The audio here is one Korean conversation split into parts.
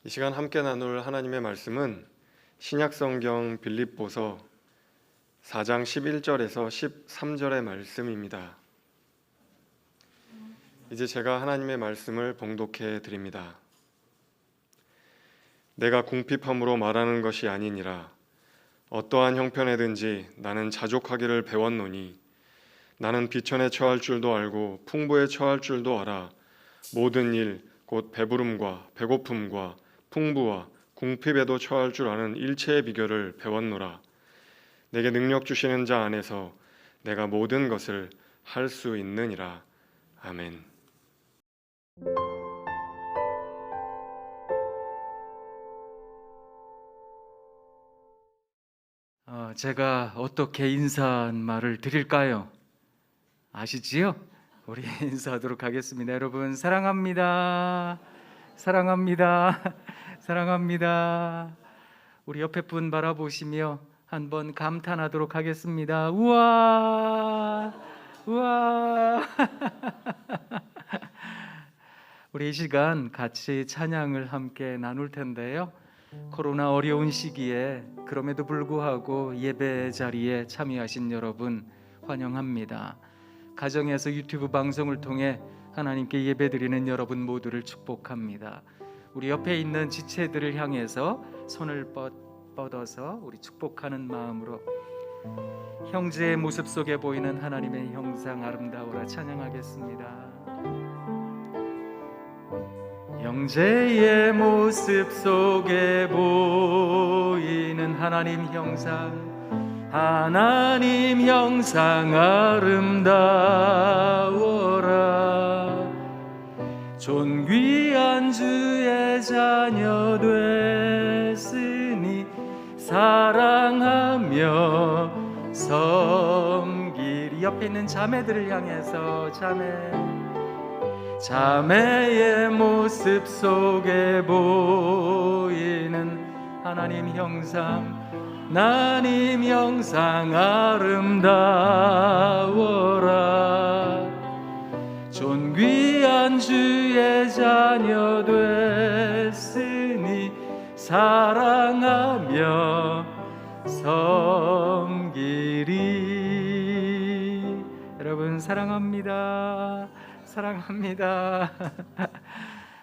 이 시간 함께 나눌 하나님의 말씀은 신약성경 빌립보서 4장 11절에서 13절의 말씀입니다. 이제 제가 하나님의 말씀을 봉독해 드립니다. 내가 궁핍함으로 말하는 것이 아니니라. 어떠한 형편에든지 나는 자족하기를 배웠노니 나는 비천에 처할 줄도 알고 풍부에 처할 줄도 알아. 모든 일 곧 배부름과 배고픔과 풍부와 궁핍에도 처할 줄 아는 일체의 비결을 배웠노라. 내게 능력 주시는 자 안에서 내가 모든 것을 할 수 있느니라. 아멘. 제가 어떻게 인사말을 드릴까요? 아시지요? 우리 인사하도록 하겠습니다. 여러분 사랑합니다. 사랑합니다. 사랑합니다. 우리 옆에 분 바라보시며 한번 감탄하도록 하겠습니다. 우와! 우와! 우리 이 시간 같이 찬양을 함께 나눌 텐데요. 코로나 어려운 시기에 그럼에도 불구하고 예배 자리에 참여하신 여러분 환영합니다. 가정에서 유튜브 방송을 통해 하나님께 예배드리는 여러분 모두를 축복합니다. 우리 옆에 있는 지체들을 향해서 손을 뻗어서 우리 축복하는 마음으로 형제의 모습 속에 보이는 하나님의 형상 아름다워라 찬양하겠습니다. 형제의 모습 속에 보이는 하나님 형상 아름다워라. 존귀한 주의 자녀 됐으니 사랑하며 섬기리. 옆에 있는 자매들을 향해서 자매의 모습 속에 보이는 하나님 형상 아름다워라. 존귀한 주의 자녀 됐으니 사랑하며 섬기리. 여러분 사랑합니다. 사랑합니다.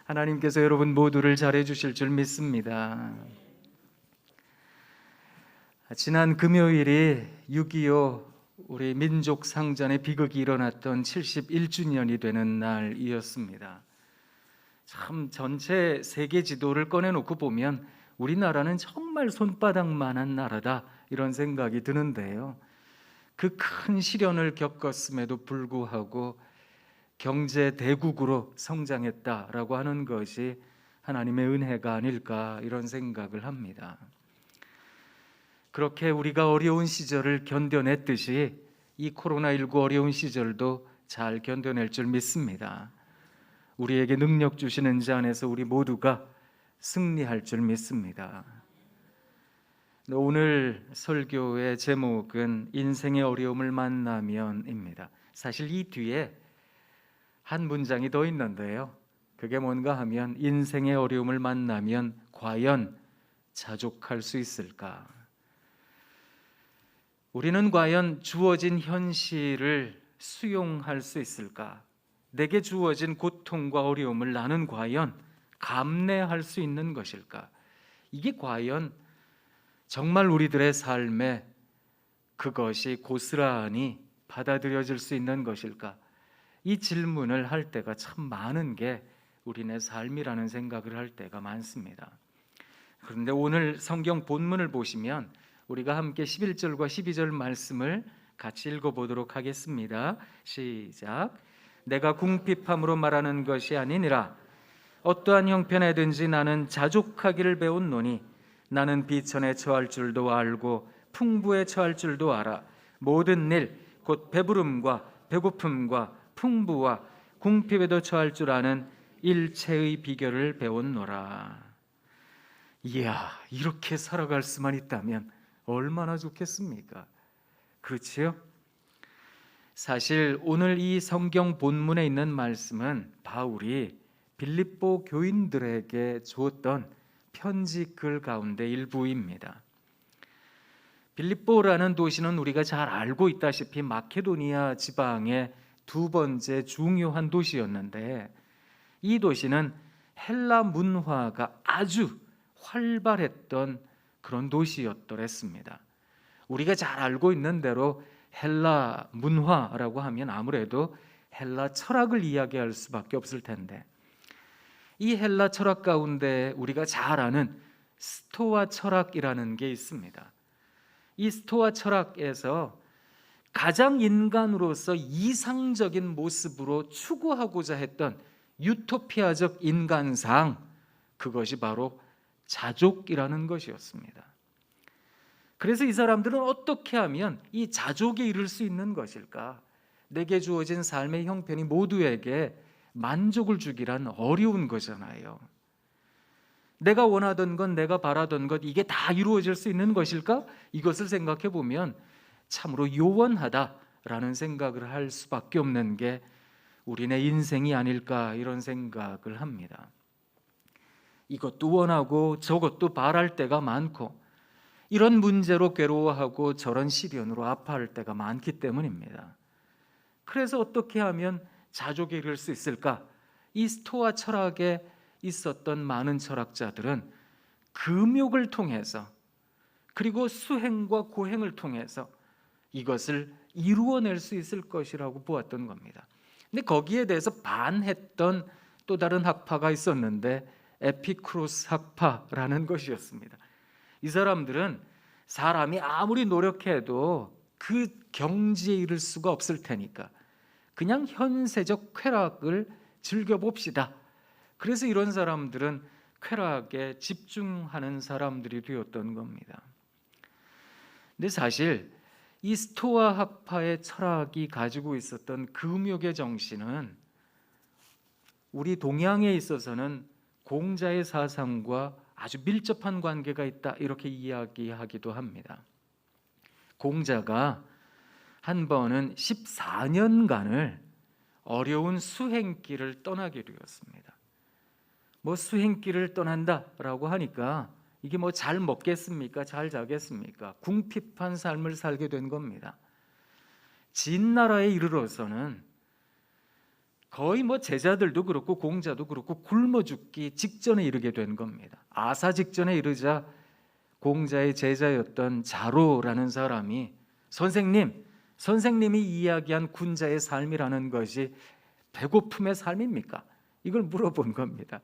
하나님께서 여러분 모두를 잘해 주실 줄 믿습니다. 지난 금요일이 6.25 우리 민족 상전의 비극이 일어났던 71주년이 되는 날이었습니다. 참 전체 세계 지도를 꺼내놓고 보면 우리나라는 정말 손바닥만한 나라다 이런 생각이 드는데요. 그 큰 시련을 겪었음에도 불구하고 경제 대국으로 성장했다라고 하는 것이 하나님의 은혜가 아닐까 이런 생각을 합니다. 그렇게 우리가 어려운 시절을 견뎌냈듯이 이 코로나19 어려운 시절도 잘 견뎌낼 줄 믿습니다. 우리에게 능력 주시는 자 안에서 우리 모두가 승리할 줄 믿습니다. 오늘 설교의 제목은 인생의 어려움을 만나면입니다. 사실 이 뒤에 한 문장이 더 있는데요. 그게 뭔가 하면 인생의 어려움을 만나면 과연 자족할 수 있을까? 우리는 과연 주어진 현실을 수용할 수 있을까? 내게 주어진 고통과 어려움을 나는 과연 감내할 수 있는 것일까? 이게 과연 정말 우리들의 삶에 그것이 고스란히 받아들여질 수 있는 것일까? 이 질문을 할 때가 참 많은 게 우리네 삶이라는 생각을 할 때가 많습니다. 그런데 오늘 성경 본문을 보시면 우리가 함께 11절과 12절 말씀을 같이 읽어보도록 하겠습니다. 시작. 내가 궁핍함으로 말하는 것이 아니니라. 어떠한 형편에든지 나는 자족하기를 배웠노니 나는 비천에 처할 줄도 알고 풍부에 처할 줄도 알아. 모든 일 곧 배부름과 배고픔과 풍부와 궁핍에도 처할 줄 아는 일체의 비결을 배웠노라. 이야, 이렇게 살아갈 수만 있다면 얼마나 좋겠습니까? 그렇지요? 사실 오늘 이 성경 본문에 있는 말씀은 바울이 빌립보 교인들에게 주었던 편지 글 가운데 일부입니다. 빌립보라는 도시는 우리가 잘 알고 있다시피 마케도니아 지방의 두 번째 중요한 도시였는데, 이 도시는 헬라 문화가 아주 활발했던 그런 도시였더랬습니다. 우리가 잘 알고 있는 대로 헬라 문화라고 하면 아무래도 헬라 철학을 이야기할 수밖에 없을 텐데, 이 헬라 철학 가운데 우리가 잘 아는 스토아 철학이라는 게 있습니다. 이 스토아 철학에서 가장 인간으로서 이상적인 모습으로 추구하고자 했던 유토피아적 인간상, 그것이 바로 자족이라는 것이었습니다. 그래서 이 사람들은 어떻게 하면 이 자족에 이를 수 있는 것일까? 내게 주어진 삶의 형편이 모두에게 만족을 주기란 어려운 거잖아요. 내가 원하던 것, 내가 바라던 것, 이게 다 이루어질 수 있는 것일까? 이것을 생각해 보면 참으로 요원하다라는 생각을 할 수밖에 없는 게 우리네 인생이 아닐까, 이런 생각을 합니다. 이것도 원하고 저것도 바랄 때가 많고, 이런 문제로 괴로워하고 저런 시련으로 아파할 때가 많기 때문입니다. 그래서 어떻게 하면 자족에 이를 수 있을까? 이 스토아 철학에 있었던 많은 철학자들은 금욕을 통해서, 그리고 수행과 고행을 통해서 이것을 이루어낼 수 있을 것이라고 보았던 겁니다. 근데 거기에 대해서 반했던 또 다른 학파가 있었는데, 에피쿠로스 학파라는 것이었습니다. 이 사람들은 사람이 아무리 노력해도 그 경지에 이를 수가 없을 테니까 그냥 현세적 쾌락을 즐겨봅시다. 그래서 이런 사람들은 쾌락에 집중하는 사람들이 되었던 겁니다. 근데 사실 이 스토아 학파의 철학이 가지고 있었던 금욕의 정신은 우리 동양에 있어서는 공자의 사상과 아주 밀접한 관계가 있다, 이렇게 이야기하기도 합니다. 공자가 한 번은 14년간을 어려운 수행길을 떠나게 되었습니다. 뭐 수행길을 떠난다라고 하니까 이게 뭐 잘 먹겠습니까? 잘 자겠습니까? 궁핍한 삶을 살게 된 겁니다. 진나라에 이르러서는 거의 뭐 제자들도 그렇고 공자도 그렇고 굶어 죽기 직전에 이르게 된 겁니다. 아사 직전에 이르자 공자의 제자였던 자로라는 사람이 선생님이 이야기한 군자의 삶이라는 것이 배고픔의 삶입니까? 이걸 물어본 겁니다.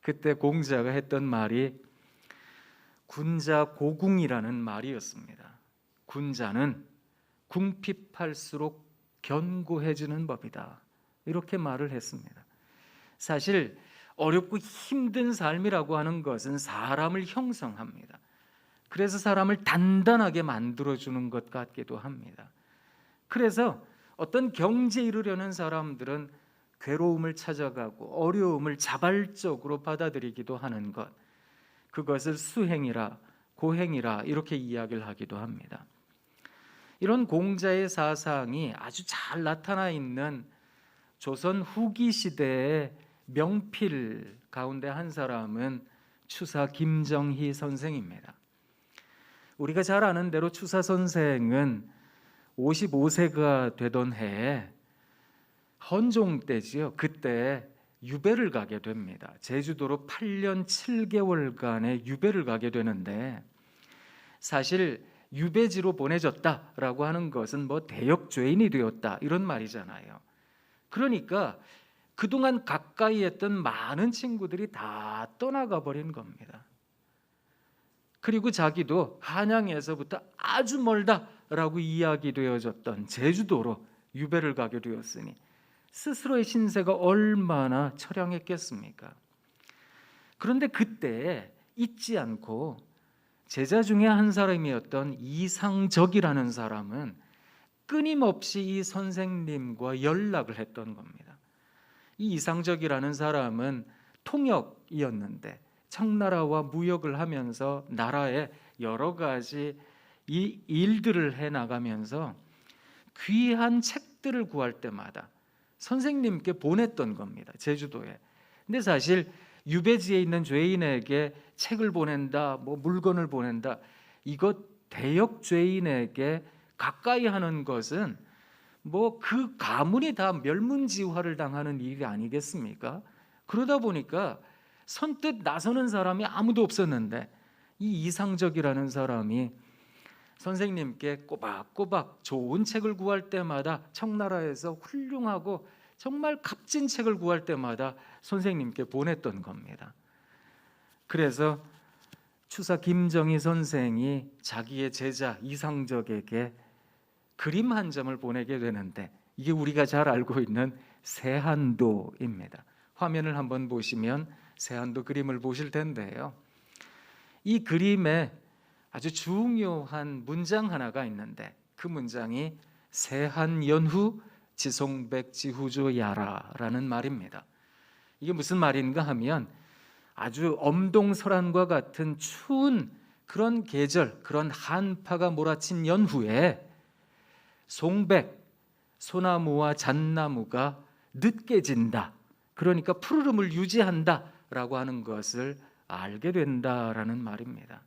그때 공자가 했던 말이 군자 고궁이라는 말이었습니다. 군자는 궁핍할수록 견고해지는 법이다, 이렇게 말을 했습니다. 사실 어렵고 힘든 삶이라고 하는 것은 사람을 형성합니다. 그래서 사람을 단단하게 만들어주는 것 같기도 합니다. 그래서 어떤 경지에 이르려는 사람들은 괴로움을 찾아가고 어려움을 자발적으로 받아들이기도 하는 것, 그것을 수행이라 고행이라 이렇게 이야기를 하기도 합니다. 이런 공자의 사상이 아주 잘 나타나 있는 조선 후기 시대의 명필 가운데 한 사람은 추사 김정희 선생입니다. 우리가 잘 아는 대로 추사 선생은 55세가 되던 해에 헌종 때지요. 그때 유배를 가게 됩니다. 제주도로 8년 7개월간의 유배를 가게 되는데, 사실 유배지로 보내졌다라고 하는 것은 뭐 대역죄인이 되었다, 이런 말이잖아요. 그러니까 그동안 가까이 했던 많은 친구들이 다 떠나가 버린 겁니다. 그리고 자기도 한양에서부터 아주 멀다라고 이야기되어졌던 제주도로 유배를 가게 되었으니 스스로의 신세가 얼마나 처량했겠습니까? 그런데 그때 잊지 않고 제자 중에 한 사람이었던 이상적이라는 사람은 끊임없이 이 선생님과 연락을 했던 겁니다. 이 이상적이라는 사람은 통역이었는데 청나라와 무역을 하면서 나라에 여러 가지 이 일들을 해나가면서 귀한 책들을 구할 때마다 선생님께 보냈던 겁니다. 제주도에. 근데 사실 유배지에 있는 죄인에게 책을 보낸다, 뭐 물건을 보낸다, 이것 대역죄인에게 가까이 하는 것은 뭐 그 가문이 다 멸문지화를 당하는 일이 아니겠습니까? 그러다 보니까 선뜻 나서는 사람이 아무도 없었는데 이 이상적이라는 사람이 선생님께 꼬박꼬박 좋은 책을 구할 때마다, 청나라에서 훌륭하고 정말 값진 책을 구할 때마다 선생님께 보냈던 겁니다. 그래서 추사 김정희 선생이 자기의 제자 이상적에게 그림 한 점을 보내게 되는데, 이게 우리가 잘 알고 있는 세한도입니다. 화면을 한번 보시면 세한도 그림을 보실 텐데요, 이 그림에 아주 중요한 문장 하나가 있는데, 그 문장이 세한연후 지송백지후조야라라는 말입니다. 이게 무슨 말인가 하면, 아주 엄동설한과 같은 추운 그런 계절, 그런 한파가 몰아친 연후에 송백, 소나무와 잣나무가 늦게 진다, 그러니까 푸르름을 유지한다라고 하는 것을 알게 된다라는 말입니다.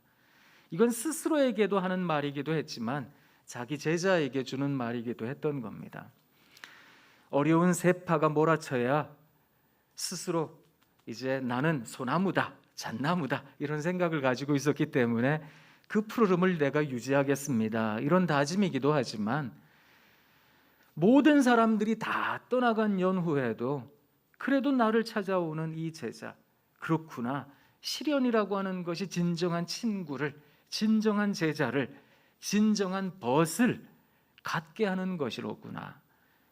이건 스스로에게도 하는 말이기도 했지만 자기 제자에게 주는 말이기도 했던 겁니다. 어려운 세파가 몰아쳐야 스스로 이제 나는 소나무다, 잣나무다, 이런 생각을 가지고 있었기 때문에 그 푸르름을 내가 유지하겠습니다, 이런 다짐이기도 하지만, 모든 사람들이 다 떠나간 연후에도 그래도 나를 찾아오는 이 제자, 그렇구나, 시련이라고 하는 것이 진정한 친구를, 진정한 제자를, 진정한 벗을 갖게 하는 것이로구나,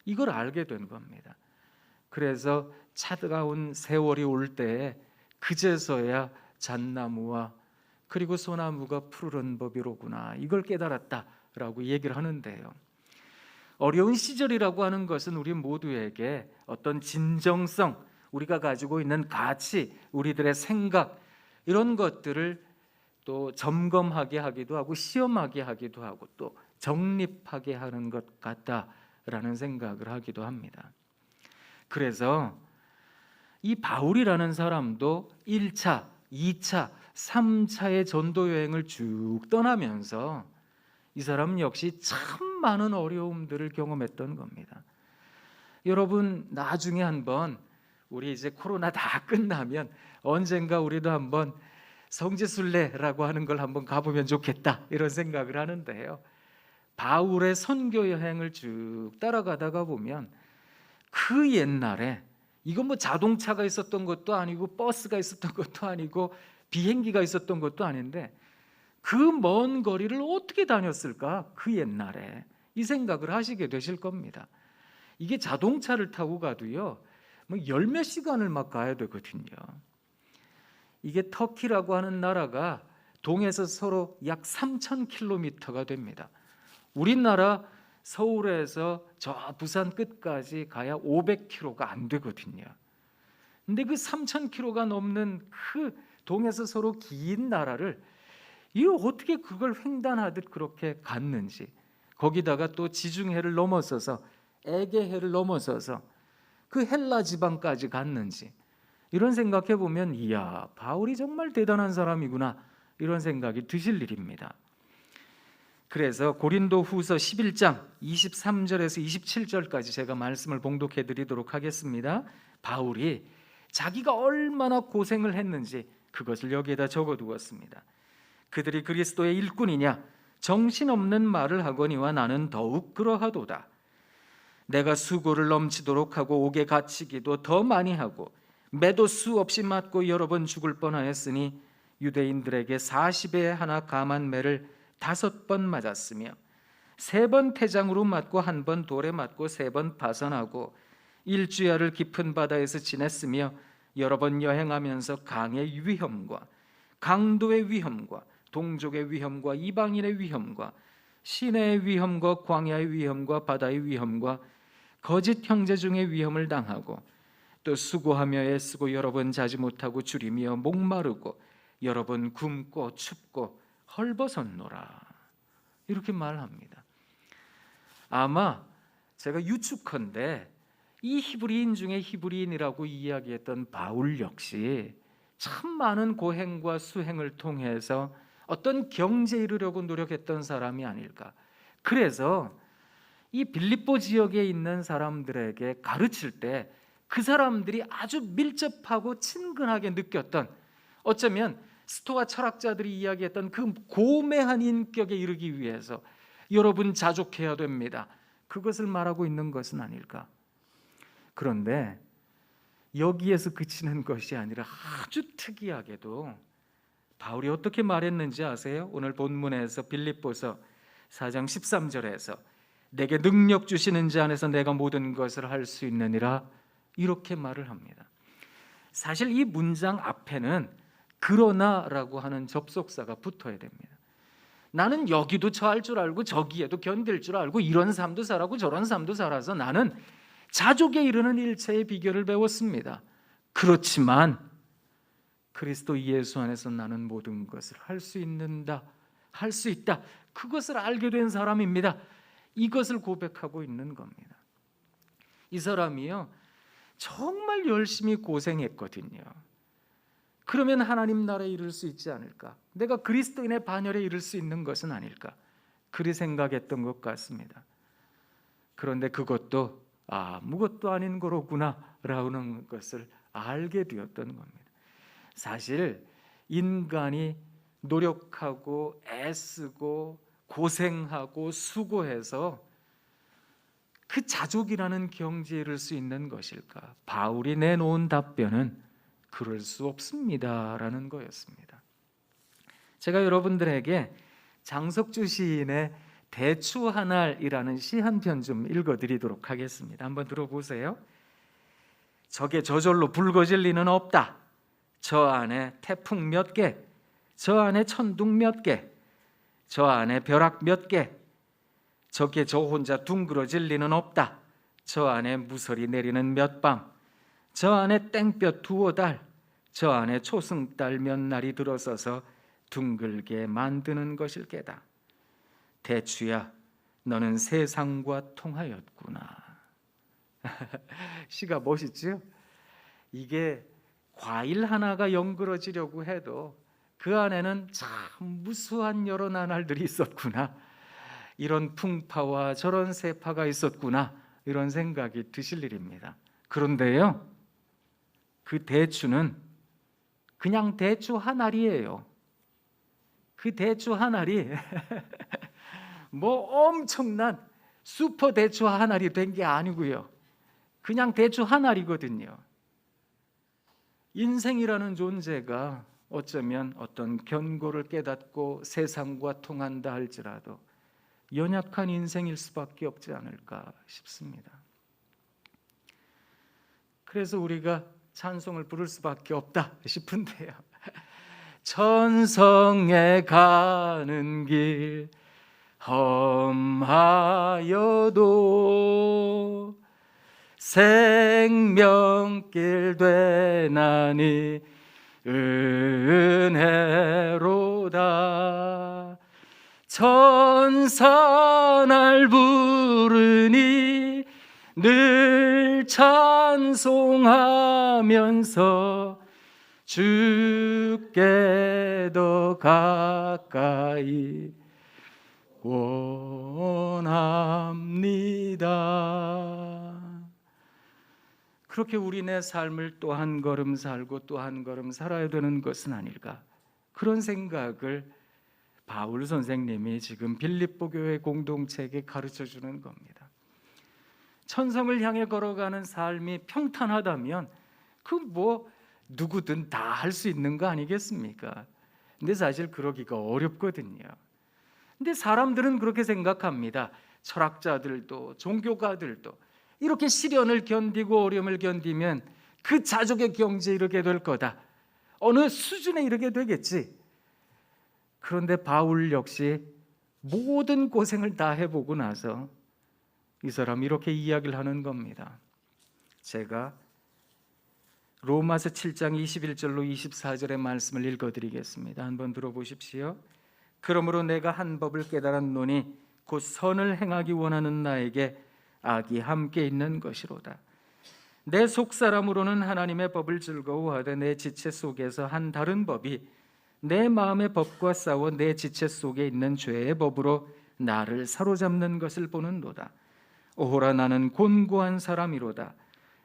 이걸 알게 된 겁니다. 그래서 차가운 세월이 올 때에 그제서야 잣나무와 그리고 소나무가 푸르른 법이로구나, 이걸 깨달았다라고 얘기를 하는데요, 어려운 시절이라고 하는 것은 우리 모두에게 어떤 진정성, 우리가 가지고 있는 가치, 우리들의 생각, 이런 것들을 또 점검하게 하기도 하고 시험하게 하기도 하고 또 정립하게 하는 것 같다라는 생각을 하기도 합니다. 그래서 이 바울이라는 사람도 1차, 2차, 3차의 전도 여행을 쭉 떠나면서 이 사람 역시 참 많은 어려움들을 경험했던 겁니다. 여러분, 나중에 한번 우리 이제 코로나 다 끝나면 언젠가 우리도 한번 성지순례라고 하는 걸 한번 가보면 좋겠다, 이런 생각을 하는데요, 바울의 선교 여행을 쭉 따라가다가 보면 그 옛날에 이건 뭐 자동차가 있었던 것도 아니고 버스가 있었던 것도 아니고 비행기가 있었던 것도 아닌데 그 먼 거리를 어떻게 다녔을까, 그 옛날에, 이 생각을 하시게 되실 겁니다. 이게 자동차를 타고 가도요, 뭐 열 몇 시간을 막 가야 되거든요. 이게 터키라고 하는 나라가 동에서 서로 약 3,000km가 됩니다. 우리나라 서울에서 저 부산 끝까지 가야 500km가 안 되거든요. 근데 그 3,000km가 넘는 그 동에서 서로 긴 나라를 이 어떻게 그걸 횡단하듯 그렇게 갔는지, 거기다가 또 지중해를 넘어서서 에게해를 넘어서서 그 헬라 지방까지 갔는지, 이런 생각해 보면 이야, 바울이 정말 대단한 사람이구나, 이런 생각이 드실 일입니다. 그래서 고린도 후서 11장 23절에서 27절까지 제가 말씀을 봉독해 드리도록 하겠습니다. 바울이 자기가 얼마나 고생을 했는지 그것을 여기에다 적어 두었습니다. 그들이 그리스도의 일꾼이냐, 정신없는 말을 하거니와 나는 더욱 그러하도다. 내가 수고를 넘치도록 하고 옥에 갇히기도 더 많이 하고 매도 수 없이 맞고 여러 번 죽을 뻔하였으니 유대인들에게 40에 하나 감한 매를 5번 맞았으며 3번 태장으로 맞고 1번 돌에 맞고 3번 파선하고 일주야를 깊은 바다에서 지냈으며 여러 번 여행하면서 강의 위험과 강도의 위험과 동족의 위험과 이방인의 위험과 시내의 위험과 광야의 위험과 바다의 위험과 거짓 형제 중의 위험을 당하고 또 수고하며 애쓰고 여러 번 자지 못하고 줄이며 목마르고 여러 번 굶고 춥고 헐벗었노라, 이렇게 말합니다. 아마 제가 유축컨대 이 히브리인 중에 히브리인이라고 이야기했던 바울 역시 참 많은 고행과 수행을 통해서 어떤 경지에 이르려고 노력했던 사람이 아닐까. 그래서 이 빌립보 지역에 있는 사람들에게 가르칠 때 그 사람들이 아주 밀접하고 친근하게 느꼈던, 어쩌면 스토아 철학자들이 이야기했던 그 고매한 인격에 이르기 위해서 여러분 자족해야 됩니다, 그것을 말하고 있는 것은 아닐까. 그런데 여기에서 그치는 것이 아니라 아주 특이하게도 바울이 어떻게 말했는지 아세요? 오늘 본문에서 빌립보서 4장 13절에서 내게 능력 주시는 자 안에서 내가 모든 것을 할 수 있느니라, 이렇게 말을 합니다. 사실 이 문장 앞에는 그러나라고 하는 접속사가 붙어야 됩니다. 나는 여기도 처할 줄 알고 저기에도 견딜 줄 알고 이런 삶도 살았고 저런 삶도 살아서 나는 자족에 이르는 일체의 비결을 배웠습니다. 그렇지만 그리스도 예수 안에서 나는 모든 것을 할 수 있다, 그것을 알게 된 사람입니다. 이것을 고백하고 있는 겁니다. 이 사람이요, 정말 열심히 고생했거든요. 그러면 하나님 나라에 이를 수 있지 않을까? 내가 그리스도인의 반열에 이를 수 있는 것은 아닐까? 그리 생각했던 것 같습니다. 그런데 그것도 아무것도 아닌 거로구나 라는 것을 알게 되었던 겁니다. 사실 인간이 노력하고 애쓰고 고생하고 수고해서 그 자족이라는 경지에 이를 수 있는 것일까? 바울이 내놓은 답변은 그럴 수 없습니다라는 거였습니다. 제가 여러분들에게 장석주 시인의 대추 한 알이라는 시 한 편 좀 읽어드리도록 하겠습니다. 한번 들어보세요. 적에 저절로 붉어질 리는 없다. 저 안에 태풍 몇 개, 저 안에 천둥 몇 개, 저 안에 벼락 몇 개, 저게 저 혼자 둥그러질 리는 없다. 저 안에 무설이 내리는 몇 밤, 저 안에 땡볕 두어 달, 저 안에 초승달 몇 날이 들어서서 둥글게 만드는 것일 게다. 대추야, 너는 세상과 통하였구나. 시가 멋있죠? 이게 과일 하나가 연그러지려고 해도 그 안에는 참 무수한 여러 나날들이 있었구나, 이런 풍파와 저런 세파가 있었구나, 이런 생각이 드실 일입니다. 그런데요, 그 대추는 그냥 대추 한 알이에요. 그 대추 한 알이 뭐 엄청난 슈퍼 대추 한 알이 된 게 아니고요, 그냥 대추 한 알이거든요. 인생이라는 존재가 어쩌면 어떤 견고를 깨닫고 세상과 통한다 할지라도 연약한 인생일 수밖에 없지 않을까 싶습니다. 그래서 우리가 찬송을 부를 수밖에 없다 싶은데요. 천성에 가는 길 험하여도 생명길 되나니 은혜로다. 천사 날 부르니 늘 찬송하면서 주께 더 가까이 원합니다. 그렇게 우리네 삶을 또 한 걸음 살고 또 한 걸음 살아야 되는 것은 아닐까, 그런 생각을 바울 선생님이 지금 빌립보 교회 공동체에게 가르쳐 주는 겁니다. 천성을 향해 걸어가는 삶이 평탄하다면 그 뭐 누구든 다 할 수 있는 거 아니겠습니까? 근데 사실 그러기가 어렵거든요. 근데 사람들은 그렇게 생각합니다. 철학자들도 종교가들도 이렇게 시련을 견디고 어려움을 견디면 그 자족의 경지에 이르게 될 거다, 어느 수준에 이르게 되겠지. 그런데 바울 역시 모든 고생을 다 해보고 나서 이 사람이 이렇게 이야기를 하는 겁니다. 제가 로마서 7장 21절로 24절의 말씀을 읽어드리겠습니다. 한번 들어보십시오. 그러므로 내가 한 법을 깨달았노니 곧 선을 행하기 원하는 나에게 악이 함께 있는 것이로다. 내 속사람으로는 하나님의 법을 즐거워하되 내 지체 속에서 한 다른 법이 내 마음의 법과 싸워 내 지체 속에 있는 죄의 법으로 나를 사로잡는 것을 보는도다. 오호라, 나는 곤고한 사람이로다.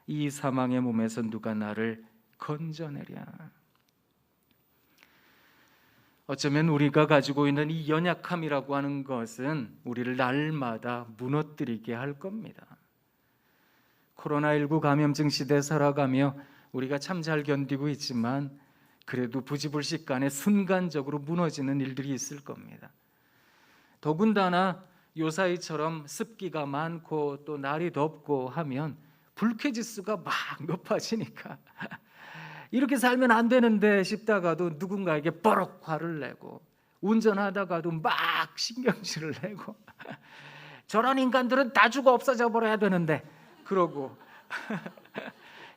이 사망의 몸에서 누가 나를 건져내랴. 어쩌면 우리가 가지고 있는 이 연약함이라고 하는 것은 우리를 날마다 무너뜨리게 할 겁니다. 코로나19 감염증 시대에 살아가며 우리가 참 잘 견디고 있지만 그래도 부지불식간에 순간적으로 무너지는 일들이 있을 겁니다. 더군다나 요사이처럼 습기가 많고 또 날이 덥고 하면 불쾌지수가 막 높아지니까 이렇게 살면 안 되는데 싶다가도 누군가에게 버럭 화를 내고, 운전하다가도 막 신경질을 내고 저런 인간들은 다 죽어 없어져 버려야 되는데 그러고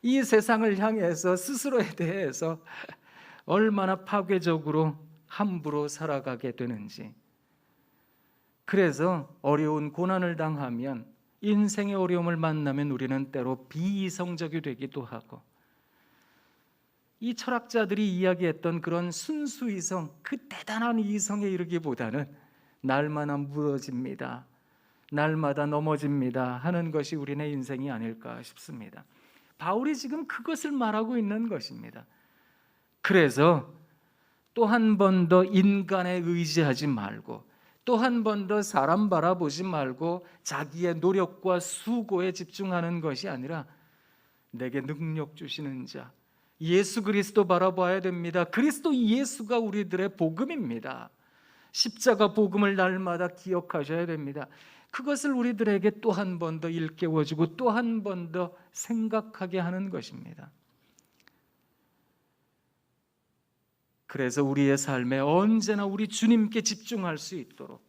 이 세상을 향해서 스스로에 대해서 얼마나 파괴적으로 함부로 살아가게 되는지. 그래서 어려운 고난을 당하면, 인생의 어려움을 만나면 우리는 때로 비이성적이 되기도 하고, 이 철학자들이 이야기했던 그런 순수이성, 그 대단한 이성에 이르기보다는 날마다 무너집니다, 날마다 넘어집니다 하는 것이 우리네 인생이 아닐까 싶습니다. 바울이 지금 그것을 말하고 있는 것입니다. 그래서 또 한 번 더 인간에 의지하지 말고, 또 한 번 더 사람 바라보지 말고 자기의 노력과 수고에 집중하는 것이 아니라 내게 능력 주시는 자 예수 그리스도 바라봐야 됩니다. 그리스도 예수가 우리들의 복음입니다. 십자가 복음을 날마다 기억하셔야 됩니다. 그것을 우리들에게 또 한 번 더 일깨워주고 또 한 번 더 생각하게 하는 것입니다. 그래서 우리의 삶에 언제나 우리 주님께 집중할 수 있도록,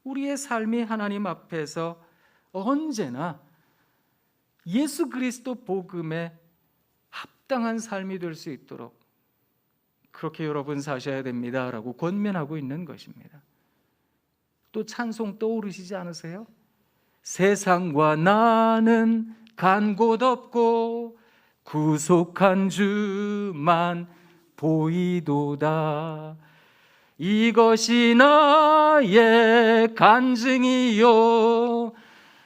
우리의 삶이 하나님 앞에서 언제나 예수 그리스도 복음에 합당한 삶이 될 수 있도록 그렇게 여러분 사셔야 됩니다라고 권면하고 있는 것입니다. 또 찬송 떠오르시지 않으세요? 세상과 나는 간 곳 없고 구속한 주만 보이도다. 이것이 나의 간증이요,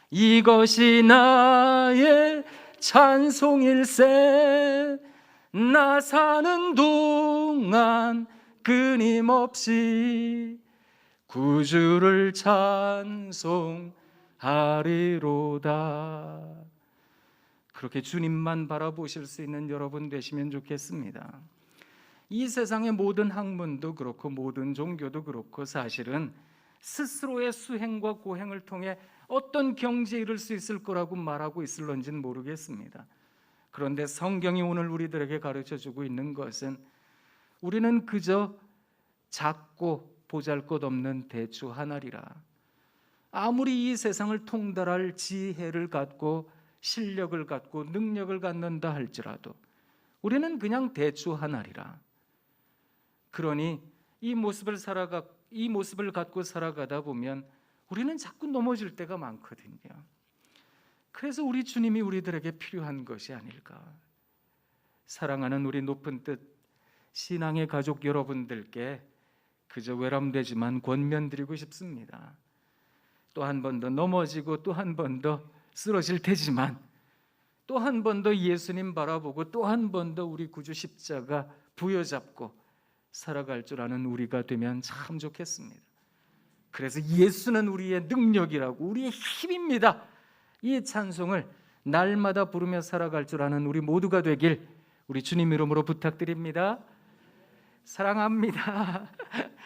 이것이 나의 찬송일세. 나 사는 동안 끊임없이 구주를 찬송하리로다. 그렇게 주님만 바라보실 수 있는 여러분 되시면 좋겠습니다. 이 세상의 모든 학문도 그렇고 모든 종교도 그렇고 사실은 스스로의 수행과 고행을 통해 어떤 경지에 이를 수 있을 거라고 말하고 있을런지는 모르겠습니다. 그런데 성경이 오늘 우리들에게 가르쳐주고 있는 것은 우리는 그저 작고 보잘것없는 대추 하나리라. 아무리 이 세상을 통달할 지혜를 갖고 실력을 갖고 능력을 갖는다 할지라도 우리는 그냥 대추 하나리라. 그러니 이 모습을 갖고 살아가다 보면 우리는 자꾸 넘어질 때가 많거든요. 그래서 우리 주님이 우리들에게 필요한 것이 아닐까. 사랑하는 우리 높은 뜻 신앙의 가족 여러분들께 그저 외람되지만 권면드리고 싶습니다. 또 한 번 더 넘어지고 또 한 번 더 쓰러질 테지만 또 한 번 더 예수님 바라보고 또 한 번 더 우리 구주 십자가 부여잡고 살아갈 줄 아는 우리가 되면 참 좋겠습니다. 그래서 예수는 우리의 능력이라고, 우리의 힘입니다, 이 찬송을 날마다 부르며 살아갈 줄 아는 우리 모두가 되길 우리 주님 이름으로 부탁드립니다. 사랑합니다.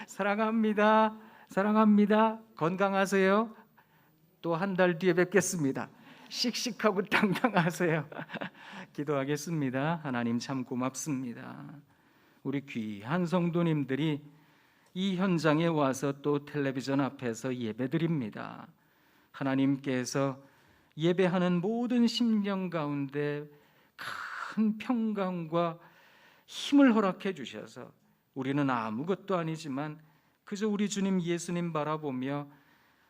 사랑합니다. 사랑합니다. 건강하세요. 또 한 달 뒤에 뵙겠습니다. 씩씩하고 당당하세요. 기도하겠습니다. 하나님 참 고맙습니다. 우리 귀한 성도님들이 이 현장에 와서 또 텔레비전 앞에서 예배드립니다. 하나님께서 예배하는 모든 심령 가운데 큰 평강과 힘을 허락해 주셔서 우리는 아무것도 아니지만 그저 우리 주님 예수님 바라보며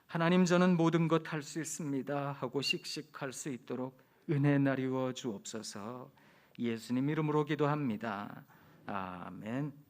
하나님 저는 모든 것 할 수 있습니다 하고 씩씩할 수 있도록 은혜 나리워 주옵소서. 예수님 이름으로 기도합니다. 아멘.